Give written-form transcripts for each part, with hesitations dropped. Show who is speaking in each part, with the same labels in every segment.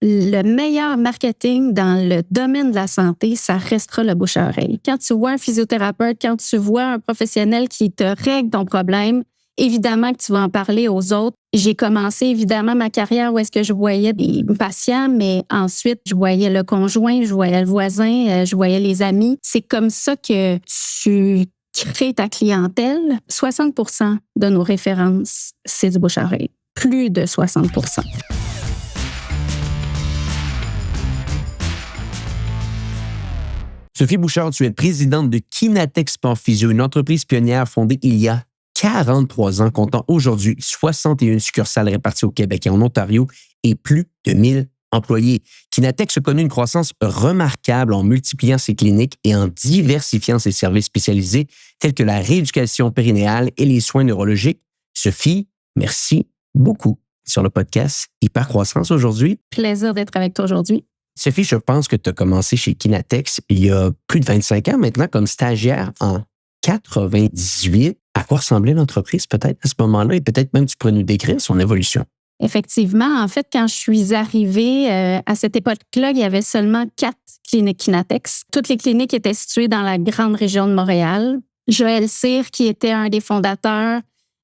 Speaker 1: le meilleur marketing dans le domaine de la santé, ça restera le bouche à oreille. Quand tu vois un physiothérapeute, quand tu vois un professionnel qui te règle ton problème, évidemment que tu vas en parler aux autres. J'ai commencé évidemment ma carrière où est-ce que je voyais des patients, mais ensuite, je voyais le conjoint, je voyais le voisin, je voyais les amis. C'est comme ça que tu crées ta clientèle. 60% de nos références, c'est du bouche à oreille. Plus de 60%.
Speaker 2: Sophie Bouchard, tu es présidente de Kinatex Sport Physio, une entreprise pionnière fondée il y a 43 ans, comptant aujourd'hui 61 succursales réparties au Québec et en Ontario et plus de 1000 employés. Kinatex a connu une croissance remarquable en multipliant ses cliniques et en diversifiant ses services spécialisés tels que la rééducation périnéale et les soins neurologiques. Sophie, merci beaucoup sur le podcast Hypercroissance aujourd'hui.
Speaker 1: Plaisir d'être avec toi aujourd'hui.
Speaker 2: Sophie, je pense que tu as commencé chez Kinatex il y a plus de 25 ans maintenant comme stagiaire en 98. À quoi ressemblait l'entreprise peut-être à ce moment-là et peut-être même tu pourrais nous décrire son évolution?
Speaker 1: Effectivement, en fait, quand je suis arrivée à cette époque-là, il y avait seulement 4 cliniques Kinatex. Toutes les cliniques étaient situées dans la grande région de Montréal. Joël Cyr, qui était un des fondateurs,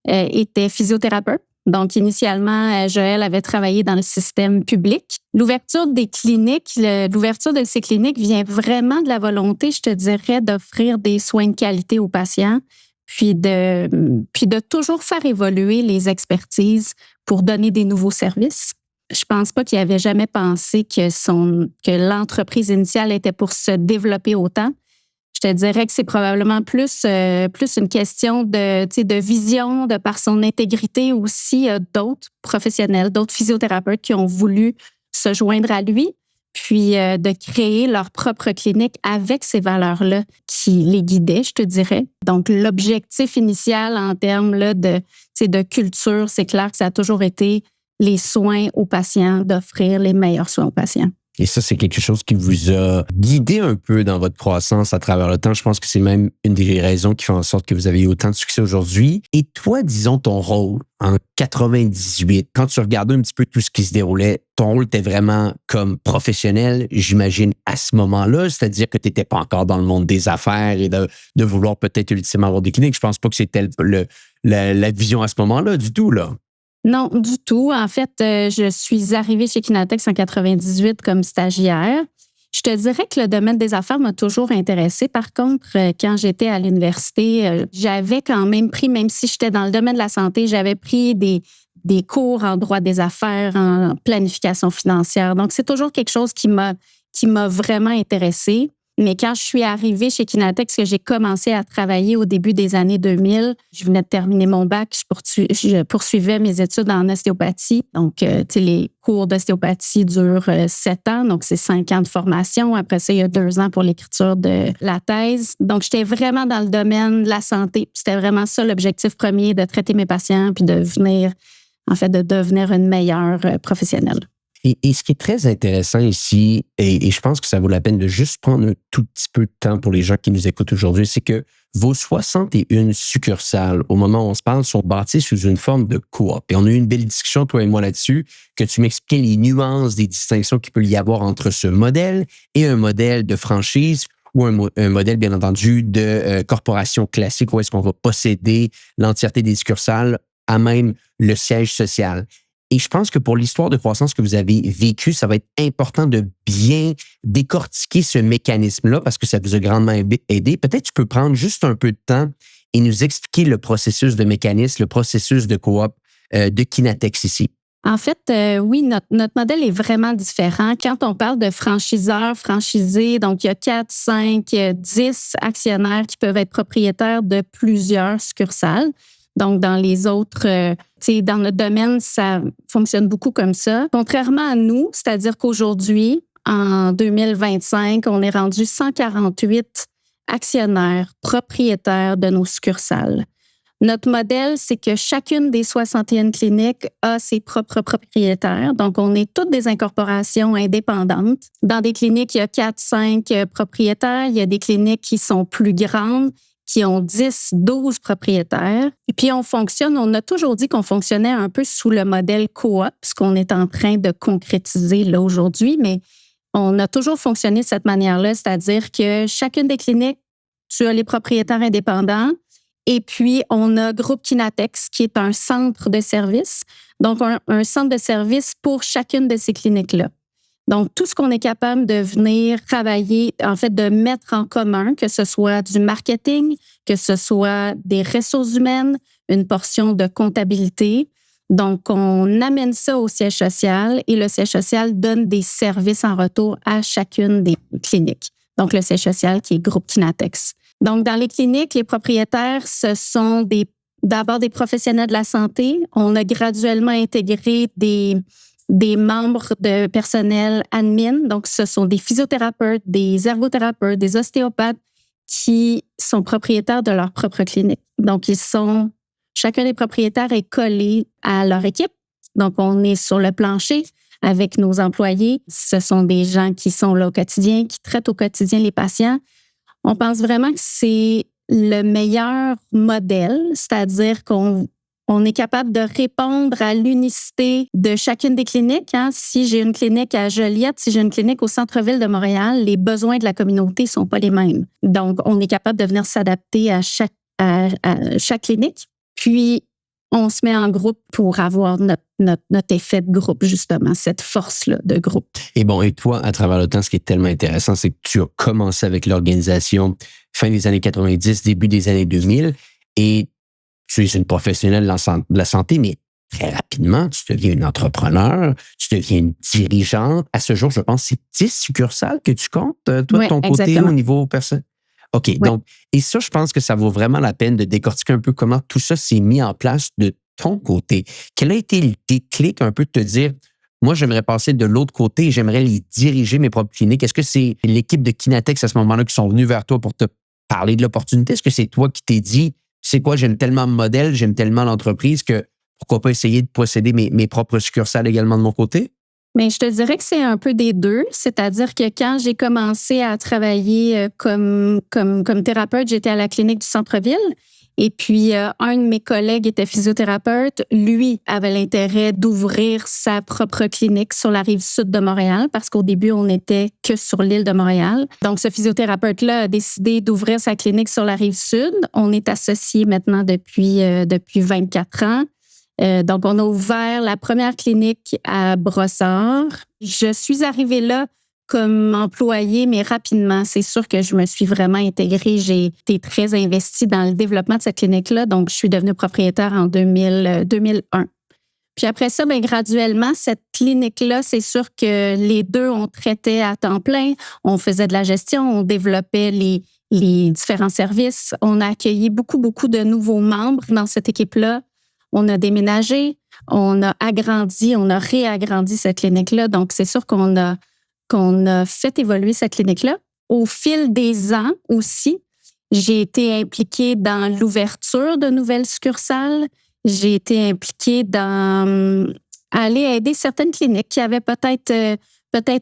Speaker 1: était physiothérapeute. Donc, initialement, Joël avait travaillé dans le système public. L'ouverture des cliniques, l'ouverture de ces cliniques vient vraiment de la volonté, je te dirais, d'offrir des soins de qualité aux patients, puis de toujours faire évoluer les expertises pour donner des nouveaux services. Je pense pas qu'il avait jamais pensé que l'entreprise initiale était pour se développer autant. Je te dirais que c'est probablement plus une question de vision, de par son intégrité aussi, d'autres professionnels, d'autres physiothérapeutes qui ont voulu se joindre à lui, puis de créer leur propre clinique avec ces valeurs-là qui les guidaient, je te dirais. Donc, l'objectif initial en termes là, de culture, c'est clair que ça a toujours été les soins aux patients, d'offrir les meilleurs soins aux patients.
Speaker 2: Et ça, c'est quelque chose qui vous a guidé un peu dans votre croissance à travers le temps. Je pense que c'est même une des raisons qui font en sorte que vous avez eu autant de succès aujourd'hui. Et toi, disons, ton rôle en 98, quand tu regardais un petit peu tout ce qui se déroulait, ton rôle était vraiment comme professionnel, j'imagine, à ce moment-là. C'est-à-dire que tu n'étais pas encore dans le monde des affaires et de vouloir peut-être ultimement avoir des cliniques. Je pense pas que c'était la vision à ce moment-là du tout, là.
Speaker 1: Non, du tout. En fait, je suis arrivée chez Kinatex en 98 comme stagiaire. Je te dirais que le domaine des affaires m'a toujours intéressée. Par contre, quand j'étais à l'université, j'avais quand même pris, même si j'étais dans le domaine de la santé, j'avais pris des cours en droit des affaires, en planification financière. Donc, c'est toujours quelque chose qui m'a vraiment intéressée. Mais quand je suis arrivée chez Kinatex, que j'ai commencé à travailler au début des années 2000, je venais de terminer mon bac, je poursuivais mes études en ostéopathie. Donc, les cours d'ostéopathie durent 7 ans, donc c'est 5 ans de formation. Après ça, il y a 2 ans pour l'écriture de la thèse. Donc, j'étais vraiment dans le domaine de la santé. C'était vraiment ça l'objectif premier, de traiter mes patients puis de devenir une meilleure professionnelle.
Speaker 2: Et ce qui est très intéressant ici, et je pense que ça vaut la peine de juste prendre un tout petit peu de temps pour les gens qui nous écoutent aujourd'hui, c'est que vos 61 succursales, au moment où on se parle, sont bâties sous une forme de coop. Et on a eu une belle discussion, toi et moi, là-dessus, que tu m'expliquais les nuances des distinctions qu'il peut y avoir entre ce modèle et un modèle de franchise ou un modèle, bien entendu, de corporation classique où est-ce qu'on va posséder l'entièreté des succursales à même le siège social. Et je pense que pour l'histoire de croissance que vous avez vécue, ça va être important de bien décortiquer ce mécanisme-là parce que ça vous a grandement aidé. Peut-être tu peux prendre juste un peu de temps et nous expliquer le processus de mécanisme, le processus de coop de Kinatex ici.
Speaker 1: En fait, oui, notre modèle est vraiment différent. Quand on parle de franchiseurs, franchisés, donc il y a 4, 5, 10 actionnaires qui peuvent être propriétaires de plusieurs succursales. Donc, dans les autres, dans notre domaine, ça fonctionne beaucoup comme ça. Contrairement à nous, c'est-à-dire qu'aujourd'hui, en 2025, on est rendu 148 actionnaires propriétaires de nos succursales. Notre modèle, c'est que chacune des 61 cliniques a ses propres propriétaires. Donc, on est toutes des incorporations indépendantes. Dans des cliniques, il y a 4, 5 propriétaires. Il y a des cliniques qui sont plus grandes, qui ont 10, 12 propriétaires. Et puis, on a toujours dit qu'on fonctionnait un peu sous le modèle coop, ce qu'on est en train de concrétiser là aujourd'hui, mais on a toujours fonctionné de cette manière-là, c'est-à-dire que chacune des cliniques, tu as les propriétaires indépendants et puis on a Groupe Kinatex qui est un centre de service, donc un centre de service pour chacune de ces cliniques-là. Donc, tout ce qu'on est capable de venir travailler, en fait, de mettre en commun, que ce soit du marketing, que ce soit des ressources humaines, une portion de comptabilité. Donc, on amène ça au siège social et le siège social donne des services en retour à chacune des cliniques. Donc, le siège social qui est Groupe Kinatex. Donc, dans les cliniques, les propriétaires, ce sont d'abord des professionnels de la santé. On a graduellement intégré des membres de personnel admin. Donc, ce sont des physiothérapeutes, des ergothérapeutes, des ostéopathes qui sont propriétaires de leur propre clinique. Donc, chacun des propriétaires est collé à leur équipe. Donc, on est sur le plancher avec nos employés. Ce sont des gens qui sont là au quotidien, qui traitent au quotidien les patients. On pense vraiment que c'est le meilleur modèle, c'est-à-dire qu'on est capable de répondre à l'unicité de chacune des cliniques. Si j'ai une clinique à Joliette, si j'ai une clinique au centre-ville de Montréal, les besoins de la communauté ne sont pas les mêmes. Donc, on est capable de venir s'adapter à chaque clinique. Puis, on se met en groupe pour avoir notre effet de groupe, justement, cette force-là de groupe.
Speaker 2: Et toi, à travers le temps, ce qui est tellement intéressant, c'est que tu as commencé avec l'organisation fin des années 90, début des années 2000, et tu es une professionnelle de la santé, mais très rapidement, tu deviens une entrepreneur, tu deviens une dirigeante. À ce jour, je pense que c'est 10 succursales que tu comptes, toi, de ton côté,
Speaker 1: exactement.
Speaker 2: au niveau personnel. OK,
Speaker 1: Oui.
Speaker 2: donc, et ça, je pense que ça vaut vraiment la peine de décortiquer un peu comment tout ça s'est mis en place de ton côté. Quel a été le déclic un peu de te dire, moi, j'aimerais passer de l'autre côté et j'aimerais les diriger mes propres cliniques? Est-ce que c'est l'équipe de Kinatex à ce moment-là qui sont venus vers toi pour te parler de l'opportunité? Est-ce que c'est toi qui t'es dit, c'est quoi, j'aime tellement le modèle, j'aime tellement l'entreprise que pourquoi pas essayer de posséder mes propres succursales également de mon côté?
Speaker 1: Mais je te dirais que c'est un peu des deux. C'est-à-dire que quand j'ai commencé à travailler comme thérapeute, j'étais à la clinique du centre-ville. Et puis, un de mes collègues était physiothérapeute. Lui avait l'intérêt d'ouvrir sa propre clinique sur la rive sud de Montréal parce qu'au début, on n'était que sur l'île de Montréal. Donc, ce physiothérapeute-là a décidé d'ouvrir sa clinique sur la rive sud. On est associés maintenant depuis 24 ans. Donc, on a ouvert la première clinique à Brossard. Je suis arrivée là comme employée, mais rapidement. C'est sûr que je me suis vraiment intégrée. J'ai été très investie dans le développement de cette clinique-là. Donc, je suis devenue propriétaire en 2001. Puis après ça, graduellement, cette clinique-là, c'est sûr que les deux, on traitait à temps plein. On faisait de la gestion, on développait les différents services. On a accueilli beaucoup, beaucoup de nouveaux membres dans cette équipe-là. On a déménagé, on a agrandi, on a réagrandi cette clinique-là. Donc, c'est sûr qu'on a fait évoluer cette clinique-là. Au fil des ans aussi, j'ai été impliquée dans l'ouverture de nouvelles succursales. J'ai été impliquée dans aller aider certaines cliniques qui avaient peut-être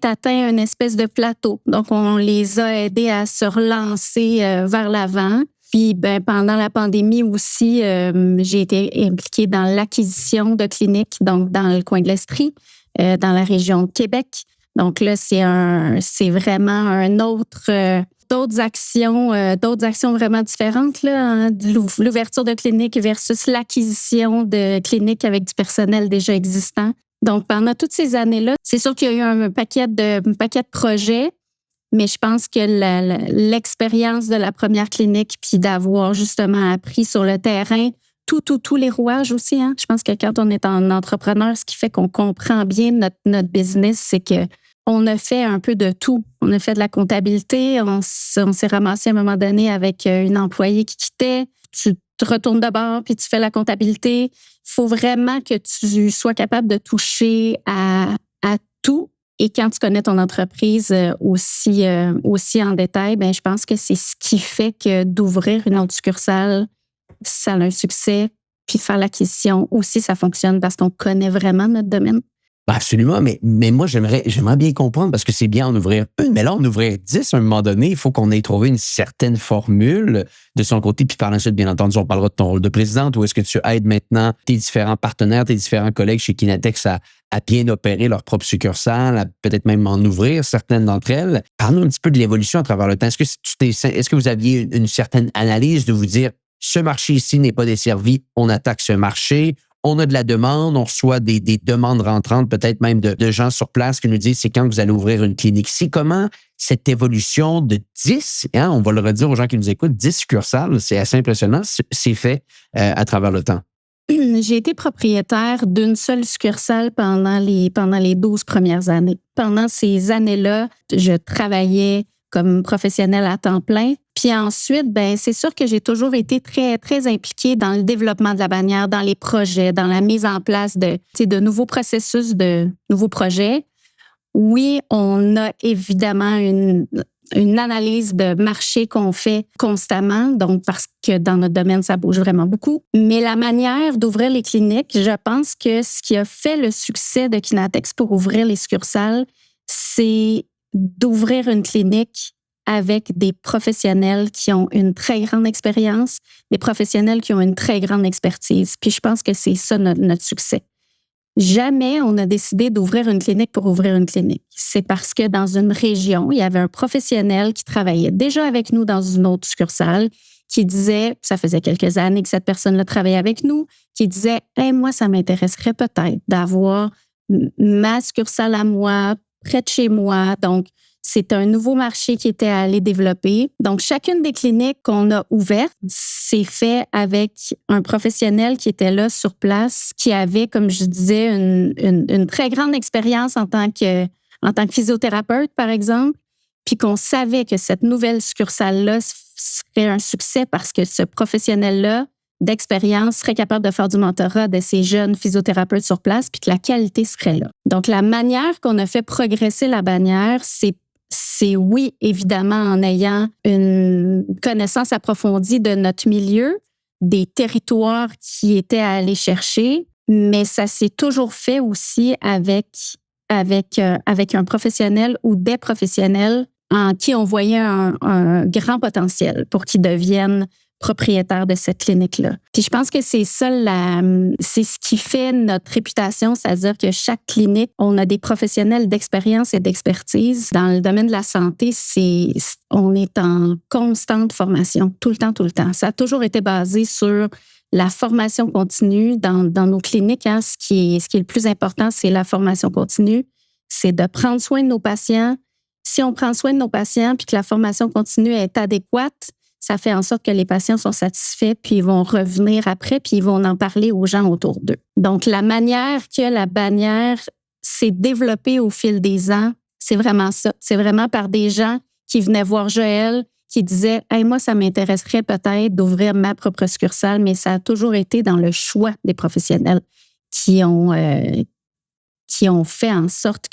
Speaker 1: atteint une espèce de plateau. Donc, on les a aidés à se relancer vers l'avant. Puis, pendant la pandémie aussi, j'ai été impliquée dans l'acquisition de cliniques, donc dans le coin de l'Estrie, dans la région de Québec. Donc là, c'est vraiment d'autres actions vraiment différentes là, l'ouverture de cliniques versus l'acquisition de cliniques avec du personnel déjà existant. Donc, pendant toutes ces années-là, c'est sûr qu'il y a eu un paquet de projets. Mais je pense que l'expérience de la première clinique, puis d'avoir justement appris sur le terrain tous les rouages aussi. Je pense que quand on est un entrepreneur, ce qui fait qu'on comprend bien notre business, c'est que on a fait un peu de tout. On a fait de la comptabilité. On s'est ramassé à un moment donné avec une employée qui quittait. Tu te retournes de bord puis tu fais la comptabilité. Il faut vraiment que tu sois capable de toucher à tout. Et quand tu connais ton entreprise aussi en détail, je pense que c'est ce qui fait que d'ouvrir une autre succursale, ça a un succès. Puis faire l'acquisition aussi, ça fonctionne parce qu'on connaît vraiment notre domaine.
Speaker 2: Absolument, mais moi, j'aimerais bien comprendre parce que c'est bien en ouvrir une, mais là, en ouvrir 10, à un moment donné, il faut qu'on ait trouvé une certaine formule de son côté. Puis par la suite, bien entendu, on parlera de ton rôle de présidente. Où est-ce que tu aides maintenant tes différents partenaires, tes différents collègues chez Kinatex à bien opérer leur propre succursale, à peut-être même en ouvrir certaines d'entre elles. Parle-nous un petit peu de l'évolution à travers le temps. Est-ce que vous aviez une certaine analyse de vous dire, ce marché ici n'est pas desservi, on attaque ce marché? On a de la demande, on reçoit des demandes rentrantes, peut-être même de gens sur place qui nous disent c'est quand vous allez ouvrir une clinique ici. Comment cette évolution de 10, on va le redire aux gens qui nous écoutent, 10 succursales, c'est assez impressionnant, c'est fait à travers le temps?
Speaker 1: J'ai été propriétaire d'une seule succursale pendant les 12 premières années. Pendant ces années-là, je travaillais comme professionnelle à temps plein. Puis ensuite, c'est sûr que j'ai toujours été très, très impliquée dans le développement de la bannière, dans les projets, dans la mise en place de nouveaux processus, de nouveaux projets. Oui, on a évidemment une analyse de marché qu'on fait constamment, donc parce que dans notre domaine, ça bouge vraiment beaucoup. Mais la manière d'ouvrir les cliniques, je pense que ce qui a fait le succès de Kinatex pour ouvrir les succursales, c'est d'ouvrir une clinique avec des professionnels qui ont une très grande expérience, des professionnels qui ont une très grande expertise. Puis je pense que c'est ça notre succès. Jamais on a décidé d'ouvrir une clinique pour ouvrir une clinique. C'est parce que dans une région, il y avait un professionnel qui travaillait déjà avec nous dans une autre succursale, qui disait, ça faisait quelques années que cette personne-là travaillait avec nous, qui disait, moi, ça m'intéresserait peut-être d'avoir ma succursale à moi, près de chez moi. Donc, c'est un nouveau marché qui était à aller développer. Donc, chacune des cliniques qu'on a ouvertes, c'est fait avec un professionnel qui était là sur place, qui avait, comme je disais, une très grande expérience en tant que physiothérapeute, par exemple, puis qu'on savait que cette nouvelle succursale-là serait un succès parce que ce professionnel-là d'expérience serait capable de faire du mentorat de ces jeunes physiothérapeutes sur place, puis que la qualité serait là. Donc, la manière qu'on a fait progresser la bannière, c'est oui, évidemment, en ayant une connaissance approfondie de notre milieu, des territoires qui étaient à aller chercher, mais ça s'est toujours fait aussi avec un professionnel ou des professionnels en qui on voyait un grand potentiel pour qu'ils deviennent propriétaires de cette clinique-là. Puis je pense que c'est ça, c'est ce qui fait notre réputation, c'est-à-dire que chaque clinique, on a des professionnels d'expérience et d'expertise. Dans le domaine de la santé, on est en constante formation, tout le temps. Ça a toujours été basé sur la formation continue dans nos cliniques. Ce qui est le plus important, c'est la formation continue. C'est de prendre soin de nos patients. Si on prend soin de nos patients puis que la formation continue est adéquate, ça fait en sorte que les patients sont satisfaits, puis ils vont revenir après, puis ils vont en parler aux gens autour d'eux. Donc, la manière que la bannière s'est développée au fil des ans, c'est vraiment ça. C'est vraiment par des gens qui venaient voir Joël, qui disaient « Hey, moi, ça m'intéresserait peut-être d'ouvrir ma propre succursale », mais ça a toujours été dans le choix des professionnels qui ont fait en sorte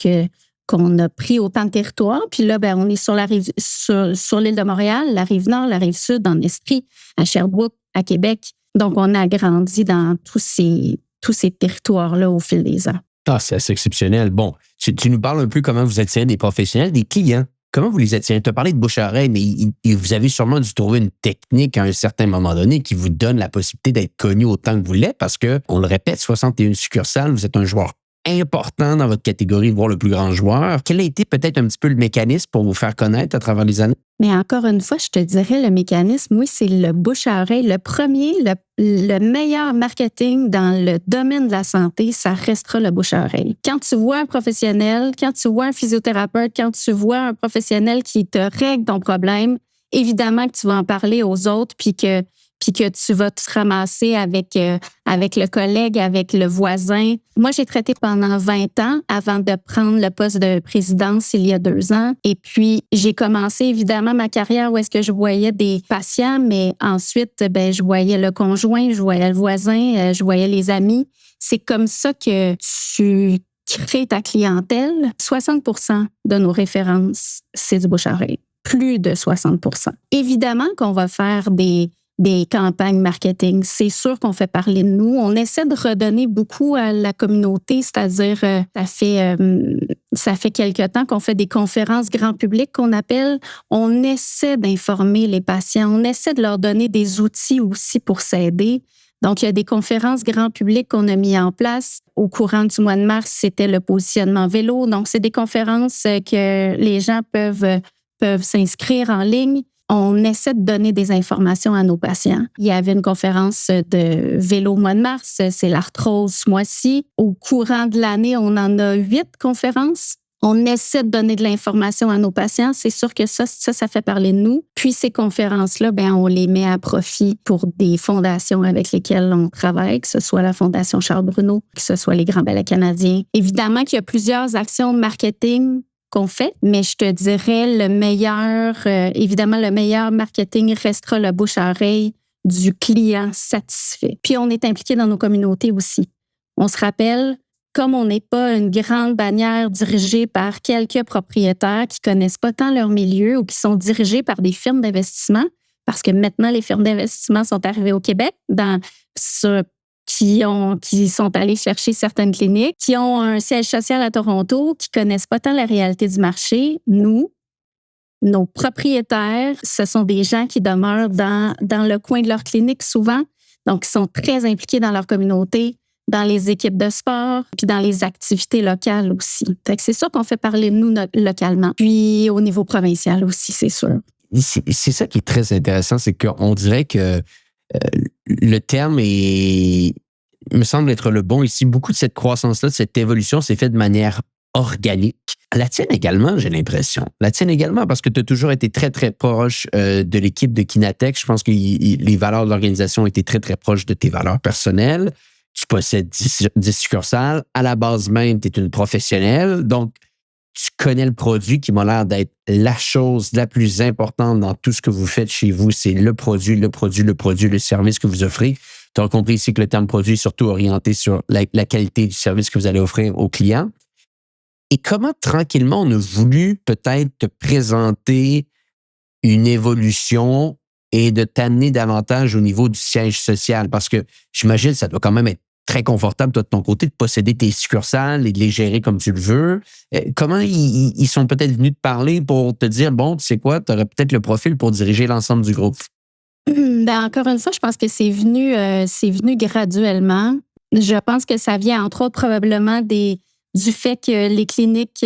Speaker 1: qu'on a pris autant de territoire. Puis là, on est sur l'île de Montréal, la rive nord, la rive sud, en Estrie, à Sherbrooke, à Québec. Donc, on a grandi dans tous ces territoires-là au fil des ans.
Speaker 2: Ah, c'est assez exceptionnel. Bon, tu nous parles un peu comment vous attirez des professionnels, des clients. Comment vous les attirez? Tu as parlé de bouche à oreille, mais vous avez sûrement dû trouver une technique à un certain moment donné qui vous donne la possibilité d'être connu autant que vous l'êtes parce que, on le répète, 61 succursales, vous êtes un joueur important dans votre catégorie, voire le plus grand joueur. Quel a été peut-être un petit peu le mécanisme pour vous faire connaître à travers les années?
Speaker 1: Mais encore une fois, je te dirais, le mécanisme, oui, c'est le bouche à oreille. Le premier, le meilleur marketing dans le domaine de la santé, ça restera le bouche à oreille. Quand tu vois un professionnel, quand tu vois un physiothérapeute, quand tu vois un professionnel qui te règle ton problème, évidemment que tu vas en parler aux autres, puis que tu vas te ramasser avec le collègue, avec le voisin. Moi, j'ai traité pendant 20 ans avant de prendre le poste de présidence il y a 2 ans. Et puis, j'ai commencé évidemment ma carrière où est-ce que je voyais des patients, mais ensuite, je voyais le conjoint, je voyais le voisin, je voyais les amis. C'est comme ça que tu crées ta clientèle. 60% de nos références, c'est du bouche à oreille. Plus de 60%. Évidemment qu'on va faire des des campagnes marketing. C'est sûr qu'on fait parler de nous. On essaie de redonner beaucoup à la communauté, c'est-à-dire ça fait quelque temps qu'on fait des conférences grand public qu'on appelle. On essaie d'informer les patients, on essaie de leur donner des outils aussi pour s'aider. Donc, il y a des conférences grand public qu'on a mis en place. Au courant du mois de mars, c'était le positionnement vélo. Donc, c'est des conférences que les gens peuvent s'inscrire en ligne. On essaie de donner des informations à nos patients. Il y avait une conférence de vélo au mois de mars, c'est l'arthrose ce mois-ci. Au courant de l'année, on en a 8 conférences. On essaie de donner de l'information à nos patients. C'est sûr que ça fait parler de nous. Puis ces conférences-là, on les met à profit pour des fondations avec lesquelles on travaille, que ce soit la Fondation Charles Bruno, que ce soit les Grands Ballets canadiens. Évidemment qu'il y a plusieurs actions marketing qu'on fait, mais je te dirais évidemment, le meilleur marketing restera le bouche à oreille du client satisfait. Puis on est impliqué dans nos communautés aussi. On se rappelle, comme on n'est pas une grande bannière dirigée par quelques propriétaires qui connaissent pas tant leur milieu ou qui sont dirigés par des firmes d'investissement, parce que maintenant, les firmes d'investissement sont arrivées au Québec qui sont allés chercher certaines cliniques, qui ont un siège social à Toronto, qui connaissent pas tant la réalité du marché. Nous, nos propriétaires, ce sont des gens qui demeurent dans le coin de leur clinique souvent, donc ils sont très impliqués dans leur communauté, dans les équipes de sport, puis dans les activités locales aussi. Fait que c'est sûr qu'on fait parler de nous localement. Puis au niveau provincial aussi, c'est sûr.
Speaker 2: C'est ça qui est très intéressant, c'est qu'on dirait que le terme me semble être le bon ici. Beaucoup de cette croissance-là, de cette évolution s'est faite de manière organique. La tienne également, j'ai l'impression. La tienne également, parce que tu as toujours été très, très proche de l'équipe de Kinatex. Je pense que les valeurs de l'organisation étaient très, très proches de tes valeurs personnelles. Tu possèdes 10 succursales. À la base même, tu es une professionnelle. Donc, tu connais le produit qui m'a l'air d'être la chose la plus importante dans tout ce que vous faites chez vous. C'est le produit, le service que vous offrez. Tu as compris ici que le terme produit est surtout orienté sur la qualité du service que vous allez offrir aux clients. Et comment, tranquillement, on a voulu peut-être te présenter une évolution et de t'amener davantage au niveau du siège social? Parce que j'imagine que ça doit quand même être très confortable, toi, de ton côté, de posséder tes succursales et de les gérer comme tu le veux. Comment ils sont peut-être venus te parler pour te dire, bon, tu sais quoi, tu aurais peut-être le profil pour diriger l'ensemble du groupe?
Speaker 1: Encore une fois, je pense que c'est venu graduellement. Je pense que ça vient, entre autres, probablement du fait que les cliniques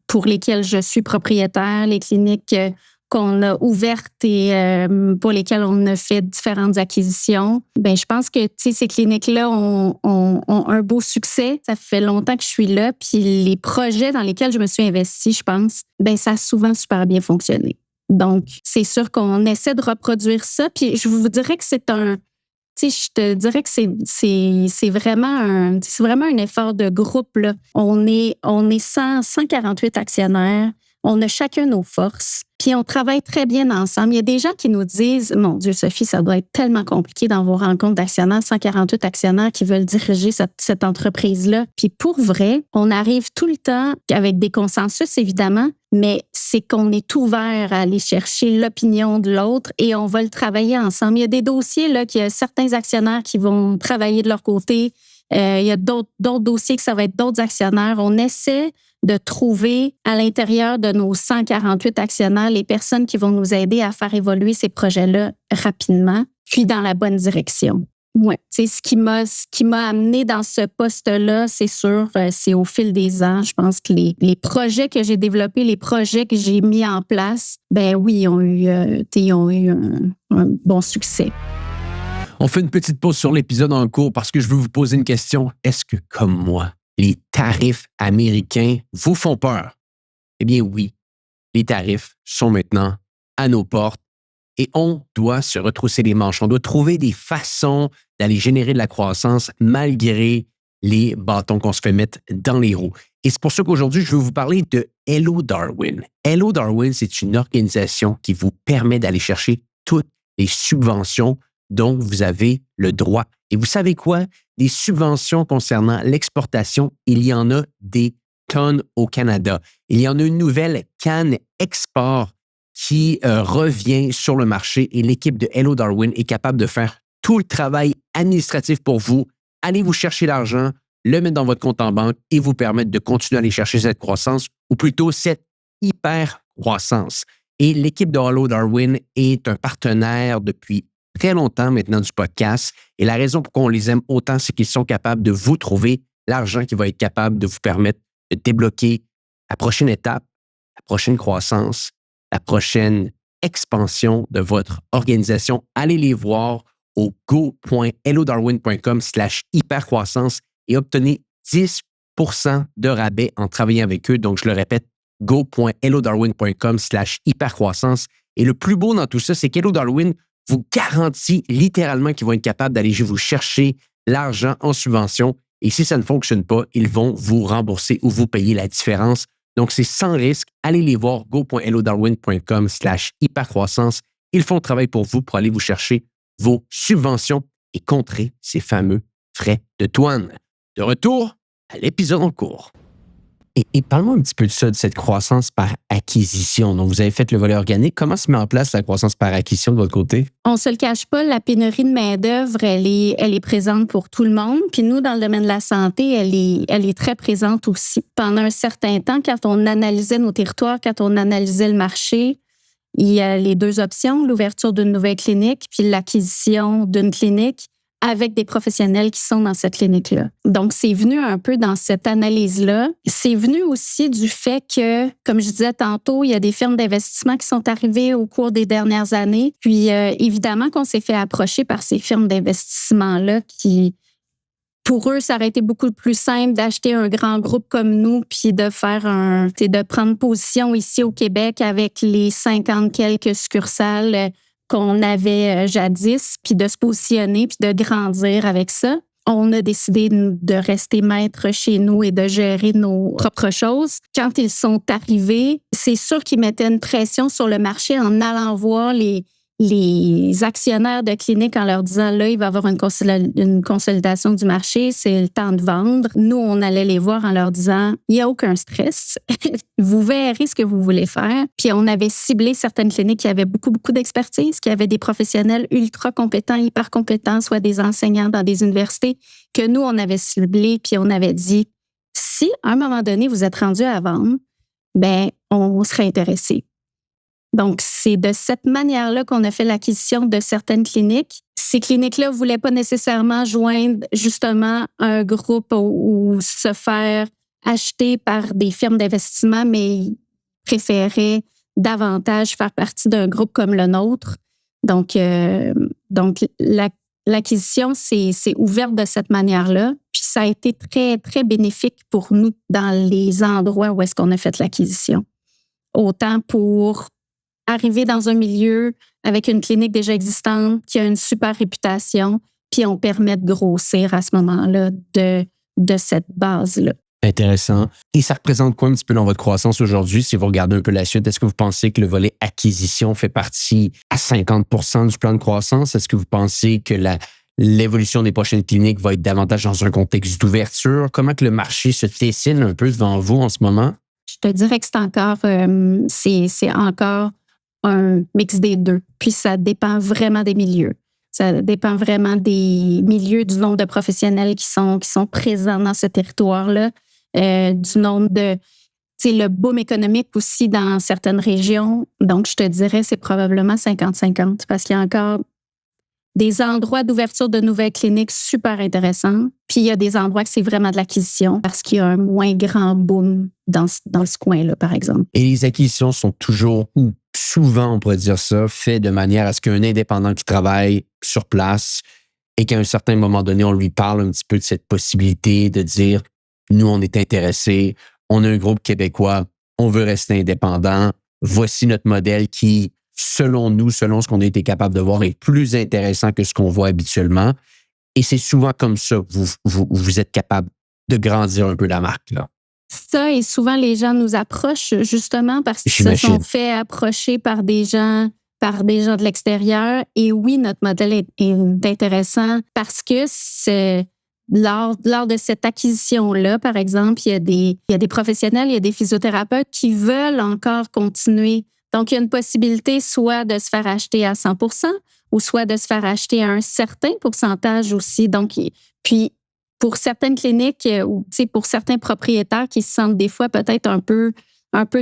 Speaker 1: pour lesquelles je suis propriétaire, les cliniques qu'on a ouvertes et pour lesquelles on a fait différentes acquisitions, je pense que ces cliniques-là ont un beau succès. Ça fait longtemps que je suis là, puis les projets dans lesquels je me suis investie, je pense, ça a souvent super bien fonctionné. Donc, c'est sûr qu'on essaie de reproduire ça, puis je vous dirais que c'est je te dirais que c'est vraiment un effort de groupe, là. On est 148 actionnaires. On a chacun nos forces. Puis on travaille très bien ensemble. Il y a des gens qui nous disent, mon Dieu, Sophie, ça doit être tellement compliqué dans vos rencontres d'actionnaires, 148 actionnaires qui veulent diriger cette entreprise-là. Puis pour vrai, on arrive tout le temps avec des consensus, évidemment, mais c'est qu'on est ouvert à aller chercher l'opinion de l'autre et on va le travailler ensemble. Il y a des dossiers là qu'il y a certains actionnaires qui vont travailler de leur côté. Il y a d'autres dossiers que ça va être d'autres actionnaires. On essaie de trouver à l'intérieur de nos 148 actionnaires les personnes qui vont nous aider à faire évoluer ces projets-là rapidement, puis dans la bonne direction. Ouais, ce qui m'a amené dans ce poste-là, c'est sûr, c'est au fil des ans. Je pense que les projets que j'ai développés, les projets que j'ai mis en place, oui, ils ont eu un bon succès.
Speaker 2: On fait une petite pause sur l'épisode en cours parce que je veux vous poser une question. Est-ce que, comme moi, les tarifs américains vous font peur? Eh bien oui, les tarifs sont maintenant à nos portes et on doit se retrousser les manches. On doit trouver des façons d'aller générer de la croissance malgré les bâtons qu'on se fait mettre dans les roues. Et c'est pour ça qu'aujourd'hui, je veux vous parler de Hello Darwin. Hello Darwin, c'est une organisation qui vous permet d'aller chercher toutes les subventions dont vous avez le droit. Et vous savez quoi? Des subventions concernant l'exportation, il y en a des tonnes au Canada. Il y en a une nouvelle Can Export qui revient sur le marché et l'équipe de Hello Darwin est capable de faire tout le travail administratif pour vous. Allez vous chercher l'argent, le mettre dans votre compte en banque et vous permettre de continuer à aller chercher cette croissance ou plutôt cette hyper-croissance. Et l'équipe de Hello Darwin est un partenaire depuis très longtemps maintenant du podcast. Et la raison pour laquelle on les aime autant, c'est qu'ils sont capables de vous trouver l'argent qui va être capable de vous permettre de débloquer la prochaine étape, la prochaine croissance, la prochaine expansion de votre organisation. Allez les voir au go.hellodarwin.com/hypercroissance et obtenez 10% de rabais en travaillant avec eux. Donc, je le répète, go.hellodarwin.com/hypercroissance. Et le plus beau dans tout ça, c'est qu'Hello Darwin vous garantit littéralement qu'ils vont être capables d'aller vous chercher l'argent en subvention. Et si ça ne fonctionne pas, ils vont vous rembourser ou vous payer la différence. Donc, c'est sans risque. Allez les voir, go.hellodarwin.com/hypercroissance. Ils font le travail pour vous pour aller vous chercher vos subventions et contrer ces fameux frais de douane. De retour à l'épisode en cours. Et parle-moi un petit peu de ça, de cette croissance par acquisition. Donc, vous avez fait le volet organique. Comment se met en place la croissance par acquisition de votre côté?
Speaker 1: On ne se le cache pas, la pénurie de main-d'œuvre, elle est présente pour tout le monde. Puis nous, dans le domaine de la santé, elle est très présente aussi. Pendant un certain temps, quand on analysait nos territoires, quand on analysait le marché, il y a les deux options, l'ouverture d'une nouvelle clinique puis l'acquisition d'une clinique avec des professionnels qui sont dans cette clinique-là. Donc, c'est venu un peu dans cette analyse-là. C'est venu aussi du fait que, comme je disais tantôt, il y a des firmes d'investissement qui sont arrivées au cours des dernières années. Puis, évidemment qu'on s'est fait approcher par ces firmes d'investissement-là qui, pour eux, ça aurait été beaucoup plus simple d'acheter un grand groupe comme nous puis de faire de prendre position ici au Québec avec les 50 quelques succursales qu'on avait jadis, puis de se positionner, puis de grandir avec ça. On a décidé de rester maître chez nous et de gérer nos propres choses. Quand ils sont arrivés, c'est sûr qu'ils mettaient une pression sur le marché en allant voir les actionnaires de cliniques en leur disant, là, il va y avoir une consolidation du marché, c'est le temps de vendre. Nous, on allait les voir en leur disant, il n'y a aucun stress. Vous verrez ce que vous voulez faire. Puis on avait ciblé certaines cliniques qui avaient beaucoup, beaucoup d'expertise, qui avaient des professionnels ultra compétents, hyper compétents, soit des enseignants dans des universités, que nous, on avait ciblé, puis on avait dit, si à un moment donné, vous êtes rendu à vendre, ben on serait intéressé. Donc, c'est de cette manière-là qu'on a fait l'acquisition de certaines cliniques. Ces cliniques-là ne voulaient pas nécessairement joindre justement un groupe ou se faire acheter par des firmes d'investissement, mais ils préféraient davantage faire partie d'un groupe comme le nôtre. Donc l'acquisition s'est ouverte de cette manière-là. Puis ça a été très, très bénéfique pour nous dans les endroits où est-ce qu'on a fait l'acquisition. Autant pour arriver dans un milieu avec une clinique déjà existante qui a une super réputation, puis on permet de grossir à ce moment-là de cette base-là.
Speaker 2: Intéressant. Et ça représente quoi un petit peu dans votre croissance aujourd'hui? Si vous regardez un peu la suite, est-ce que vous pensez que le volet acquisition fait partie à 50% du plan de croissance? Est-ce que vous pensez que l'évolution des prochaines cliniques va être davantage dans un contexte d'ouverture? Comment que le marché se dessine un peu devant vous en ce moment?
Speaker 1: Je te dirais que c'est encore un mix des deux. Puis ça dépend vraiment des milieux. Ça dépend vraiment des milieux, du nombre de professionnels qui sont présents dans ce territoire-là, du nombre de... C'est le boom économique aussi dans certaines régions. Donc, je te dirais, c'est probablement 50-50 parce qu'il y a encore des endroits d'ouverture de nouvelles cliniques super intéressants. Puis, il y a des endroits que c'est vraiment de l'acquisition parce qu'il y a un moins grand boom dans ce coin-là, par exemple.
Speaker 2: Et les acquisitions sont toujours, ou souvent, on pourrait dire ça, fait de manière à ce qu'un indépendant qui travaille sur place et qu'à un certain moment donné, on lui parle un petit peu de cette possibilité de dire, nous, on est intéressés, on a un groupe québécois, on veut rester indépendant, voici notre modèle qui, selon nous, selon ce qu'on a été capable de voir, est plus intéressant que ce qu'on voit habituellement. Et c'est souvent comme ça que vous êtes capable de grandir un peu la marque, là.
Speaker 1: Ça, et souvent, les gens nous approchent justement parce qu'ils se sont fait approcher par des gens de l'extérieur. Et oui, notre modèle est intéressant parce que lors de cette acquisition-là, par exemple, il y a des professionnels, il y a des physiothérapeutes qui veulent encore continuer Donc, il y a une possibilité soit de se faire acheter à 100% ou soit de se faire acheter à un certain pourcentage aussi. Donc, puis, pour certaines cliniques ou pour certains propriétaires qui se sentent des fois peut-être un peu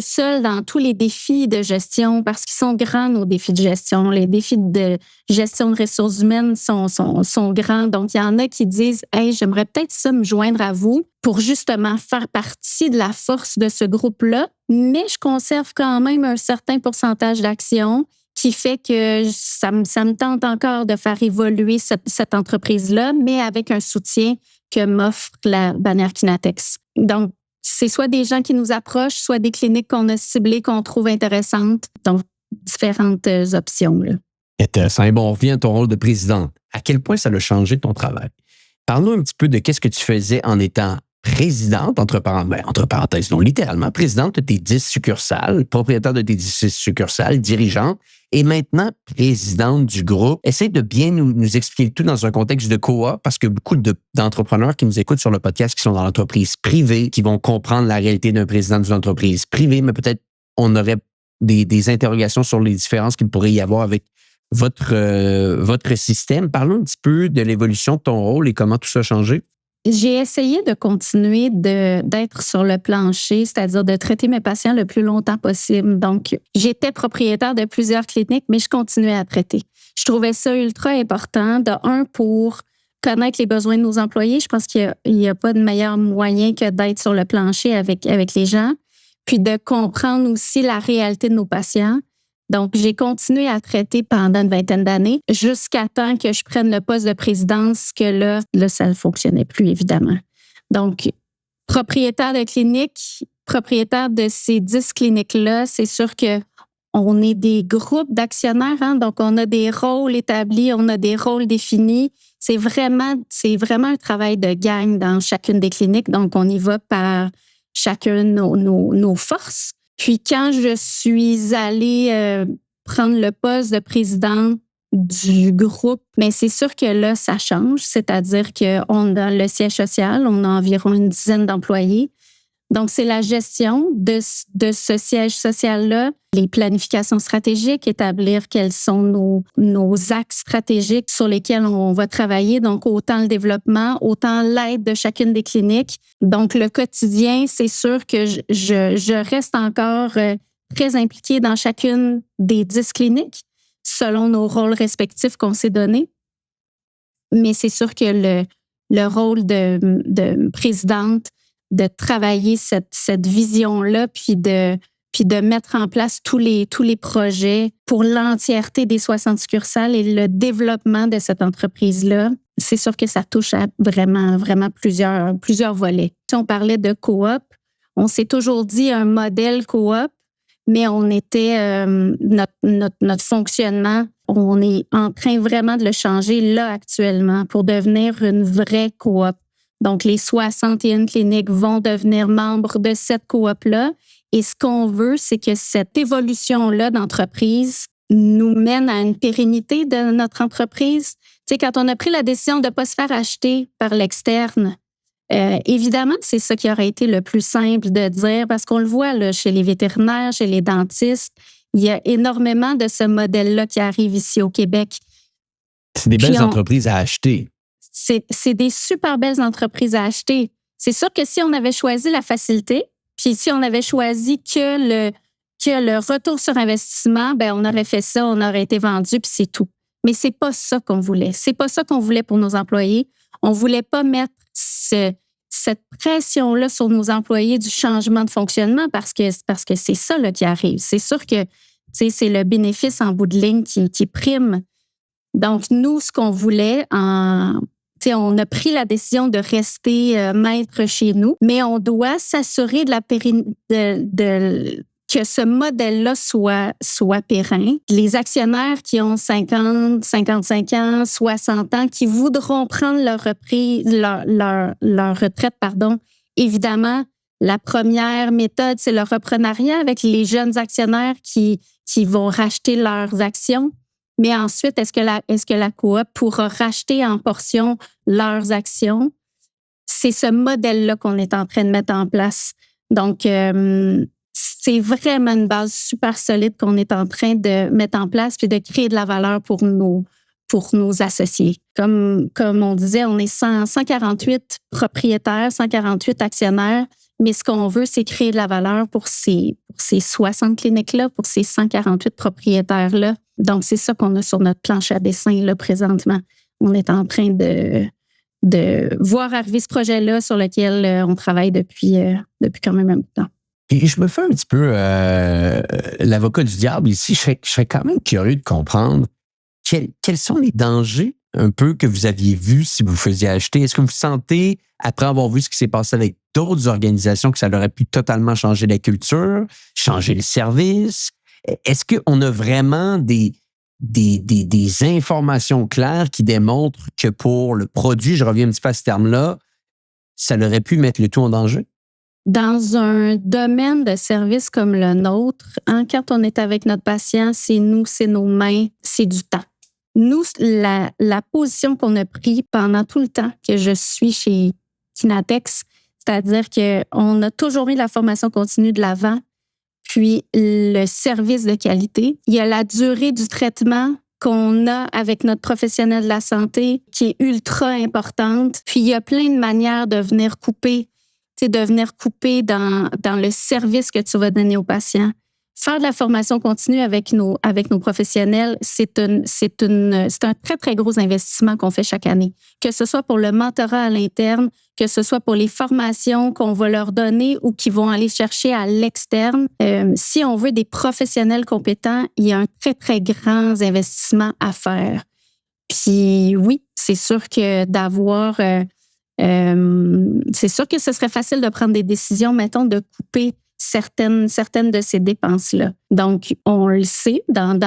Speaker 1: seuls dans tous les défis de gestion parce qu'ils sont grands, nos défis de gestion. Les défis de gestion de ressources humaines sont grands. Donc, il y en a qui disent « Hey, j'aimerais peut-être ça me joindre à vous pour justement faire partie de la force de ce groupe-là, mais je conserve quand même un certain pourcentage d'actions qui fait que ça me tente encore de faire évoluer cette entreprise-là, mais avec un soutien que m'offre la bannière Kinatex. » Donc, c'est soit des gens qui nous approchent, soit des cliniques qu'on a ciblées, qu'on trouve intéressantes. Donc, différentes options. Là.
Speaker 2: Intéressant. Et bon, on revient à ton rôle de présidente. À quel point ça a changé ton travail? Parle-nous un petit peu de qu'est-ce que tu faisais en étant présidente, entre parenthèses, non, littéralement, présidente de tes 10 succursales, propriétaire de tes 10 succursales, dirigeante, et maintenant présidente du groupe. Essaye de bien nous expliquer le tout dans un contexte de coop, parce que beaucoup d'entrepreneurs qui nous écoutent sur le podcast qui sont dans l'entreprise privée, qui vont comprendre la réalité d'un président d'une entreprise privée, mais peut-être on aurait des interrogations sur les différences qu'il pourrait y avoir avec votre système. Parlons un petit peu de l'évolution de ton rôle et comment tout ça a changé.
Speaker 1: J'ai essayé de continuer d'être sur le plancher, c'est-à-dire de traiter mes patients le plus longtemps possible. Donc, j'étais propriétaire de plusieurs cliniques, mais je continuais à traiter. Je trouvais ça ultra important, pour connaître les besoins de nos employés. Je pense qu'il n'y a pas de meilleur moyen que d'être sur le plancher avec les gens, puis de comprendre aussi la réalité de nos patients. Donc, j'ai continué à traiter pendant une vingtaine d'années jusqu'à temps que je prenne le poste de présidence, que là, ça ne fonctionnait plus, évidemment. Donc, propriétaire de clinique, propriétaire de ces 10 cliniques-là, c'est sûr qu'on est des groupes d'actionnaires, hein? Donc, on a des rôles établis, on a des rôles définis. C'est vraiment un travail de gang dans chacune des cliniques. Donc, on y va par chacune nos forces. Puis quand je suis allée prendre le poste de présidente du groupe, mais c'est sûr que là, ça change. C'est-à-dire qu'on a le siège social, on a environ une dizaine d'employés. Donc, c'est la gestion de ce siège social-là, les planifications stratégiques, établir quels sont nos axes stratégiques sur lesquels on va travailler. Donc, autant le développement, autant l'aide de chacune des cliniques. Donc, le quotidien, c'est sûr que je reste encore très impliquée dans chacune des 10 cliniques, selon nos rôles respectifs qu'on s'est donnés. Mais c'est sûr que le rôle de présidente, de travailler cette vision-là, puis de mettre en place tous les projets pour l'entièreté des 60 succursales et le développement de cette entreprise-là, c'est sûr que ça touche à vraiment, vraiment plusieurs volets. Si on parlait de coop, on s'est toujours dit un modèle coop, mais on était notre fonctionnement, on est en train vraiment de le changer là actuellement pour devenir une vraie coop. Donc, les 61 cliniques vont devenir membres de cette coop-là. Et ce qu'on veut, c'est que cette évolution-là d'entreprise nous mène à une pérennité de notre entreprise. Tu sais, quand on a pris la décision de ne pas se faire acheter par l'externe, évidemment, c'est ça qui aurait été le plus simple de dire, parce qu'on le voit là, chez les vétérinaires, chez les dentistes, il y a énormément de ce modèle-là qui arrive ici au Québec.
Speaker 2: C'est des belles entreprises à acheter.
Speaker 1: C'est des super belles entreprises à acheter. C'est sûr que si on avait choisi la facilité, puis si on avait choisi que le retour sur investissement, ben on aurait fait ça, on aurait été vendu, puis c'est tout. Mais c'est pas ça qu'on voulait. C'est pas ça qu'on voulait pour nos employés. On voulait pas mettre cette pression-là sur nos employés du changement de fonctionnement parce que c'est ça là, qui arrive. C'est sûr que c'est le bénéfice en bout de ligne qui prime. Donc, nous, ce qu'on voulait on a pris la décision de rester maître chez nous, mais on doit s'assurer que ce modèle-là soit pérenne. Les actionnaires qui ont 50, 55 ans, 60 ans, qui voudront prendre leur retraite, évidemment, la première méthode, c'est le reprenariat avec les jeunes actionnaires qui vont racheter leurs actions. Mais ensuite, est-ce que la coop pourra racheter en portions leurs actions? C'est ce modèle-là qu'on est en train de mettre en place. Donc, c'est vraiment une base super solide qu'on est en train de mettre en place puis de créer de la valeur pour nos associés. Comme on disait, on est 148 propriétaires, 148 actionnaires, mais ce qu'on veut, c'est créer de la valeur pour ces 60 cliniques-là, pour ces 148 propriétaires-là. Donc, c'est ça qu'on a sur notre planche à dessin là, présentement. On est en train de voir arriver ce projet-là sur lequel on travaille depuis quand même un bout de temps.
Speaker 2: Et je me fais un petit peu l'avocat du diable ici. Je serais quand même curieux de comprendre quels sont les dangers un peu que vous aviez vus si vous faisiez acheter. Est-ce que vous sentez, après avoir vu ce qui s'est passé avec d'autres organisations, que ça aurait pu totalement changer la culture, changer le service? Est-ce qu'on a vraiment des informations claires qui démontrent que pour le produit, je reviens un petit peu à ce terme-là, ça aurait pu mettre le tout en danger?
Speaker 1: Dans un domaine de service comme le nôtre, quand on est avec notre patient, c'est nous, c'est nos mains, c'est du temps. Nous, la position qu'on a prise pendant tout le temps que je suis chez Kinatex, c'est-à-dire qu'on a toujours mis la formation continue de l'avant, puis le service de qualité. Il y a la durée du traitement qu'on a avec notre professionnel de la santé qui est ultra importante. Puis il y a plein de manières de venir couper dans le service que tu vas donner aux patients. Faire de la formation continue avec nos professionnels, c'est un très, très gros investissement qu'on fait chaque année. Que ce soit pour le mentorat à l'interne, que ce soit pour les formations qu'on va leur donner ou qu'ils vont aller chercher à l'externe. Si on veut des professionnels compétents, il y a un très, très grand investissement à faire. Puis oui, c'est sûr que c'est sûr que ce serait facile de prendre des décisions, mettons, de couper certaines de ces dépenses-là. Donc, on le sait, dans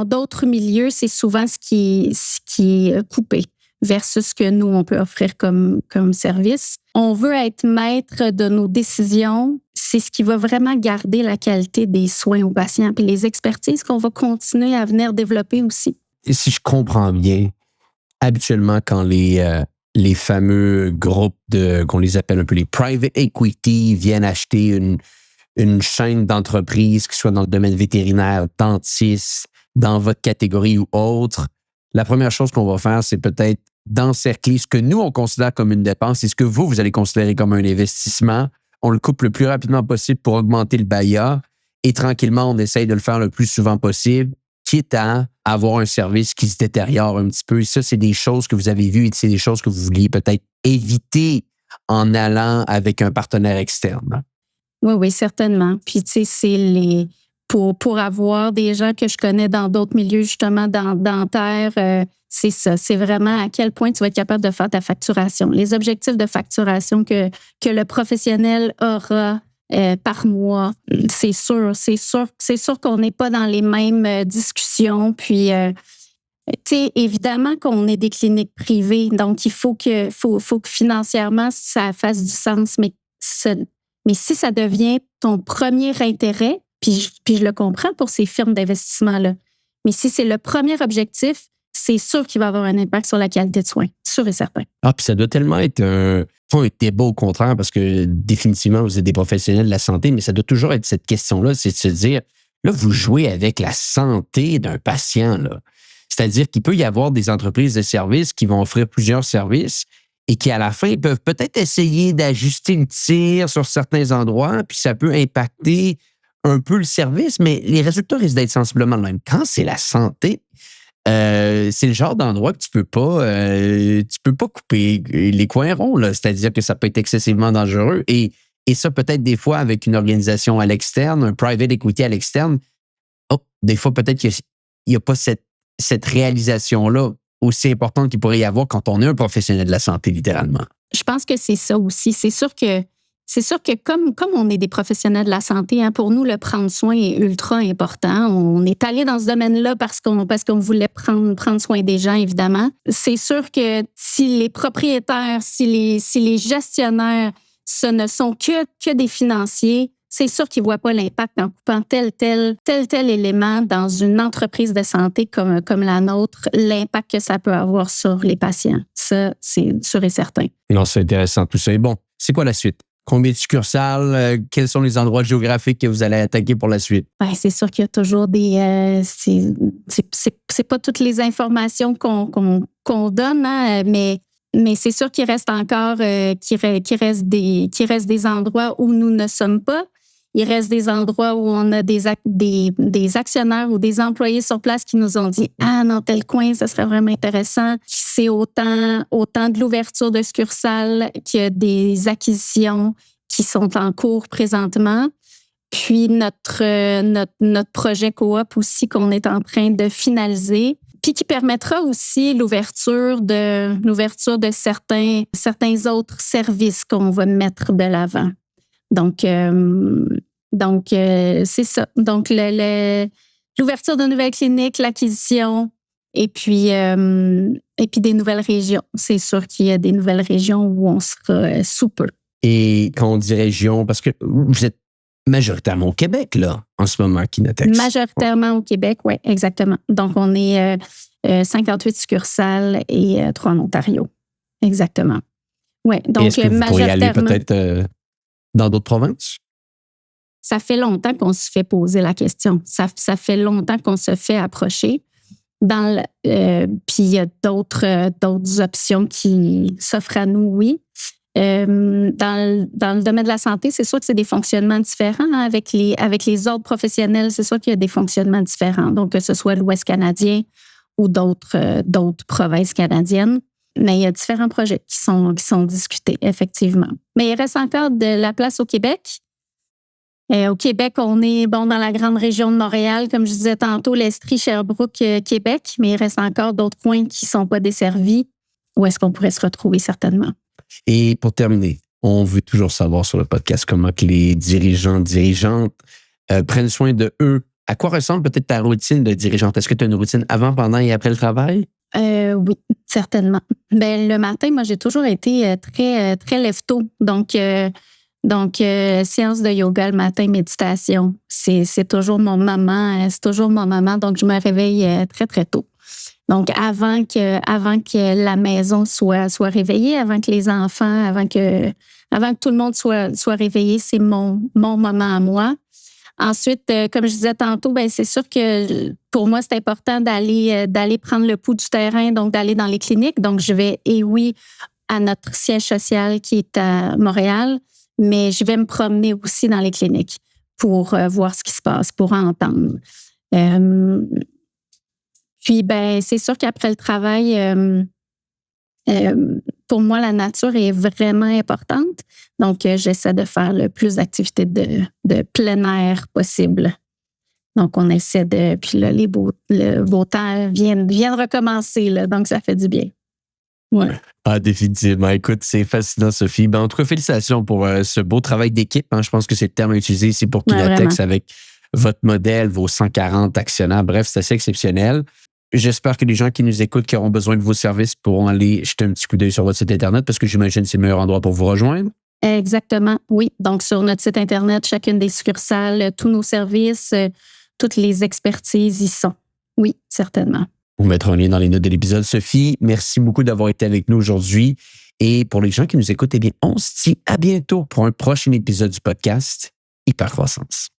Speaker 1: d'autres milieux, c'est souvent ce qui est coupé versus ce que nous, on peut offrir comme service. On veut être maître de nos décisions. C'est ce qui va vraiment garder la qualité des soins aux patients puis les expertises qu'on va continuer à venir développer aussi.
Speaker 2: Et si je comprends bien, habituellement, quand les fameux groupes qu'on les appelle un peu les private equity viennent acheter une chaîne d'entreprises, qui soit dans le domaine vétérinaire, dentiste, dans votre catégorie ou autre, la première chose qu'on va faire, c'est peut-être d'encercler ce que nous, on considère comme une dépense et ce que vous allez considérer comme un investissement. On le coupe le plus rapidement possible pour augmenter le BAYA et tranquillement, on essaye de le faire le plus souvent possible, quitte à avoir un service qui se détériore un petit peu. Et ça, c'est des choses que vous avez vues et c'est des choses que vous vouliez peut-être éviter en allant avec un partenaire externe.
Speaker 1: Oui, certainement. Puis, tu sais, c'est pour avoir des gens que je connais dans d'autres milieux, justement, dentaires, c'est ça. C'est vraiment à quel point tu vas être capable de faire ta facturation. Les objectifs de facturation que le professionnel aura par mois, c'est sûr qu'on n'est pas dans les mêmes discussions. Puis, tu sais, évidemment qu'on est des cliniques privées, donc il faut que financièrement, ça fasse du sens. Mais si ça devient ton premier intérêt, puis je le comprends pour ces firmes d'investissement-là, mais si c'est le premier objectif, c'est sûr qu'il va avoir un impact sur la qualité de soins, sûr et certain.
Speaker 2: Ah, puis ça doit tellement être pas un débat au contraire, parce que définitivement, vous êtes des professionnels de la santé, mais ça doit toujours être cette question-là, c'est de se dire, là, vous jouez avec la santé d'un patient, là. C'est-à-dire qu'il peut y avoir des entreprises de services qui vont offrir plusieurs services et qui, à la fin, peuvent peut-être essayer d'ajuster le tir sur certains endroits, puis ça peut impacter un peu le service, mais les résultats risquent d'être sensiblement les mêmes. Quand c'est la santé, c'est le genre d'endroit que tu peux pas couper les coins ronds, là. C'est-à-dire que ça peut être excessivement dangereux. Et ça, peut-être des fois, avec une organisation à l'externe, un private equity à l'externe, des fois, peut-être qu'il n'y a pas cette réalisation-là aussi importante qu'il pourrait y avoir quand on est un professionnel de la santé, littéralement.
Speaker 1: Je pense que c'est ça aussi. C'est sûr que comme on est des professionnels de la santé, pour nous, le prendre soin est ultra important. On est allé dans ce domaine-là parce qu'on voulait prendre soin des gens, évidemment. C'est sûr que si les propriétaires, si les gestionnaire, ce ne sont que des financiers, c'est sûr qu'ils ne voient pas l'impact en coupant tel élément dans une entreprise de santé comme la nôtre, l'impact que ça peut avoir sur les patients. Ça, c'est sûr et certain.
Speaker 2: Non, c'est intéressant tout ça. Et bon, c'est quoi la suite? Combien de succursales? Quels sont les endroits géographiques que vous allez attaquer pour la suite?
Speaker 1: Ben, c'est sûr qu'il y a toujours c'est pas toutes les informations qu'on donne, hein, mais c'est sûr qu'il reste encore qu'il reste des endroits où nous ne sommes pas. Il reste des endroits où on a des actionnaires ou des employés sur place qui nous ont dit « Ah, dans tel coin, ça serait vraiment intéressant. » C'est autant de l'ouverture de succursales que des acquisitions qui sont en cours présentement. Puis notre projet coop aussi qu'on est en train de finaliser, puis qui permettra aussi l'ouverture de certains autres services qu'on va mettre de l'avant. Donc, c'est ça. Donc, l'ouverture de nouvelles cliniques, l'acquisition et puis des nouvelles régions. C'est sûr qu'il y a des nouvelles régions où on sera sous peu.
Speaker 2: Et quand on dit région, parce que vous êtes majoritairement au Québec, là, en ce moment, Kinatex.
Speaker 1: Majoritairement au Québec, oui, exactement. Donc, on est 58 succursales et 3 en Ontario. Exactement. Oui, donc
Speaker 2: est-ce que vous pourriez aller peut-être dans d'autres provinces?
Speaker 1: Ça fait longtemps qu'on se fait poser la question. Ça fait longtemps qu'on se fait approcher. Puis il y a d'autres options qui s'offrent à nous, oui. Dans le domaine de la santé, c'est sûr que c'est des fonctionnements différents. Hein, avec les autres professionnels, c'est sûr qu'il y a des fonctionnements différents. Donc, que ce soit l'Ouest canadien ou d'autres provinces canadiennes. Mais il y a différents projets qui sont discutés, effectivement. Mais il reste encore de la place au Québec. Au Québec, on est dans la grande région de Montréal, comme je disais tantôt, l'Estrie, Sherbrooke, Québec, mais il reste encore d'autres coins qui ne sont pas desservis. Où est-ce qu'on pourrait se retrouver certainement?
Speaker 2: Et pour terminer, on veut toujours savoir sur le podcast comment que les dirigeantes prennent soin de eux. À quoi ressemble peut-être ta routine de dirigeante? Est-ce que tu as une routine avant, pendant et après le travail?
Speaker 1: Oui, certainement. Ben, le matin, moi, j'ai toujours été très, très lève-tôt. Donc, séance de yoga le matin, méditation. C'est toujours mon moment. C'est toujours mon moment. Donc, je me réveille très, très tôt. Donc, avant que la maison soit réveillée, avant que les enfants, avant que tout le monde soit réveillé, c'est mon moment à moi. Ensuite, comme je disais tantôt, ben c'est sûr que pour moi, c'est important d'aller prendre le pouls du terrain, donc d'aller dans les cliniques. Donc, je vais, oui, à notre siège social qui est à Montréal, mais je vais me promener aussi dans les cliniques pour voir ce qui se passe, pour entendre. Puis, ben, c'est sûr qu'après le travail, pour moi, la nature est vraiment importante. Donc, j'essaie de faire le plus d'activités de plein air possible. Donc, on essaie de... Puis là, le beau temps vient de recommencer, là, donc ça fait du bien. Ouais.
Speaker 2: Ah, définitivement. Écoute, c'est fascinant, Sophie. Ben, en tout cas, félicitations pour ce beau travail d'équipe. Hein. Je pense que c'est le terme à utiliser ici pour Kinatex avec votre modèle, vos 140 actionnaires. Bref, c'est assez exceptionnel. J'espère que les gens qui nous écoutent, qui auront besoin de vos services, pourront aller jeter un petit coup d'œil sur votre site Internet parce que j'imagine que c'est le meilleur endroit pour vous rejoindre.
Speaker 1: Exactement, oui. Donc, sur notre site Internet, chacune des succursales, tous nos services, toutes les expertises y sont. Oui, certainement.
Speaker 2: On mettra un lien dans les notes de l'épisode. Sophie, merci beaucoup d'avoir été avec nous aujourd'hui. Et pour les gens qui nous écoutent, eh bien, on se dit à bientôt pour un prochain épisode du podcast Hypercroissance.